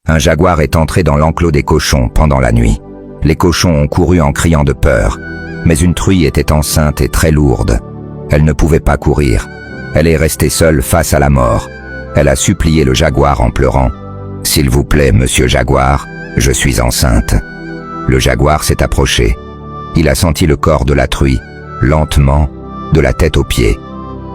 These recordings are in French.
Un jaguar est entré dans l'enclos des cochons pendant la nuit. Les cochons ont couru en criant de peur. Mais une truie était enceinte et très lourde. Elle ne pouvait pas courir. Elle est restée seule face à la mort. Elle a supplié le jaguar en pleurant. « S'il vous plaît, monsieur Jaguar, je suis enceinte. » Le jaguar s'est approché. Il a senti le corps de la truie, lentement, de la tête aux pieds.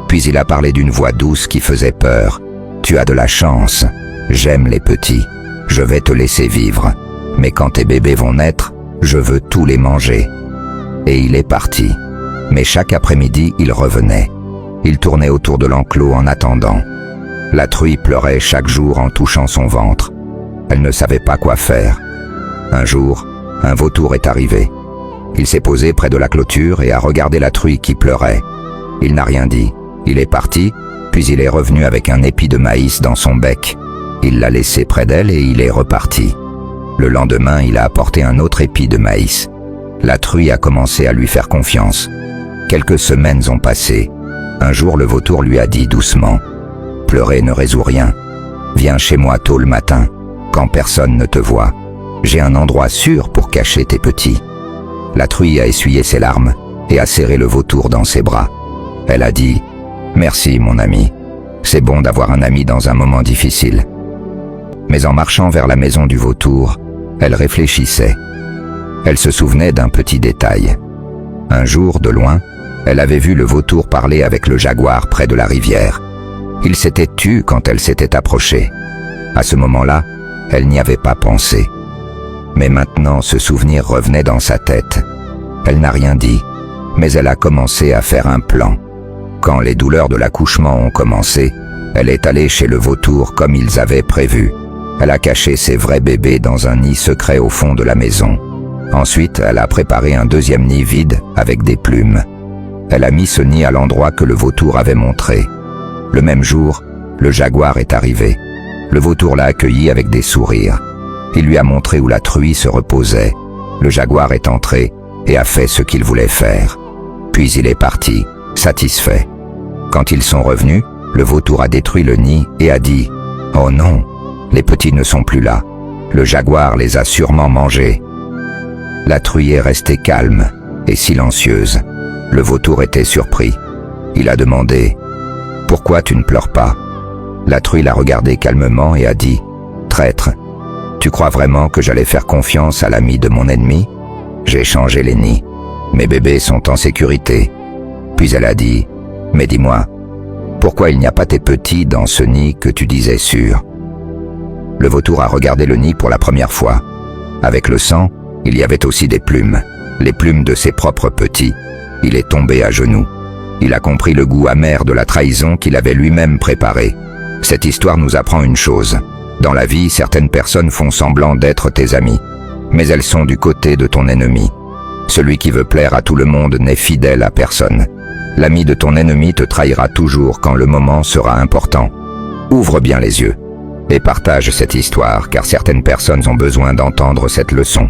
Puis il a parlé d'une voix douce qui faisait peur. « Tu as de la chance. J'aime les petits. Je vais te laisser vivre. Mais quand tes bébés vont naître, je veux tous les manger. » Et il est parti. Mais chaque après-midi, il revenait. Il tournait autour de l'enclos en attendant. La truie pleurait chaque jour en touchant son ventre. Elle ne savait pas quoi faire. Un jour, un vautour est arrivé. Il s'est posé près de la clôture et a regardé la truie qui pleurait. Il n'a rien dit. Il est parti, puis il est revenu avec un épi de maïs dans son bec. Il l'a laissé près d'elle et il est reparti. Le lendemain, il a apporté un autre épi de maïs. La truie a commencé à lui faire confiance. Quelques semaines ont passé. Un jour, le vautour lui a dit doucement « Pleurer ne résout rien. Viens chez moi tôt le matin, quand personne ne te voit. J'ai un endroit sûr pour cacher tes petits. » La truie a essuyé ses larmes et a serré le vautour dans ses bras. Elle a dit « Merci, mon ami. C'est bon d'avoir un ami dans un moment difficile. » Mais en marchant vers la maison du vautour, elle réfléchissait. Elle se souvenait d'un petit détail. Un jour, de loin, elle avait vu le vautour parler avec le jaguar près de la rivière. Il s'était tu quand elle s'était approchée. À ce moment-là, elle n'y avait pas pensé. Mais maintenant, ce souvenir revenait dans sa tête. Elle n'a rien dit, mais elle a commencé à faire un plan. Quand les douleurs de l'accouchement ont commencé, elle est allée chez le vautour comme ils avaient prévu. Elle a caché ses vrais bébés dans un nid secret au fond de la maison. Ensuite, elle a préparé un deuxième nid vide avec des plumes. Elle a mis ce nid à l'endroit que le vautour avait montré. Le même jour, le jaguar est arrivé. Le vautour l'a accueilli avec des sourires. Il lui a montré où la truie se reposait. Le jaguar est entré et a fait ce qu'il voulait faire. Puis il est parti, satisfait. Quand ils sont revenus, le vautour a détruit le nid et a dit « Oh non, les petits ne sont plus là. Le jaguar les a sûrement mangés. » La truie est restée calme et silencieuse. Le vautour était surpris. Il a demandé « Pourquoi tu ne pleures pas ?» La truie l'a regardé calmement et a dit « Traître, tu crois vraiment que j'allais faire confiance à l'ami de mon ennemi ? J'ai changé les nids. Mes bébés sont en sécurité. » Puis elle a dit « Mais dis-moi, pourquoi il n'y a pas tes petits dans ce nid que tu disais sûr ?» Le vautour a regardé le nid pour la première fois. Avec le sang, il y avait aussi des plumes, les plumes de ses propres petits. Il est tombé à genoux. Il a compris le goût amer de la trahison qu'il avait lui-même préparée. Cette histoire nous apprend une chose. Dans la vie, certaines personnes font semblant d'être tes amis, mais elles sont du côté de ton ennemi. Celui qui veut plaire à tout le monde n'est fidèle à personne. L'ami de ton ennemi te trahira toujours quand le moment sera important. Ouvre bien les yeux et partage cette histoire car certaines personnes ont besoin d'entendre cette leçon.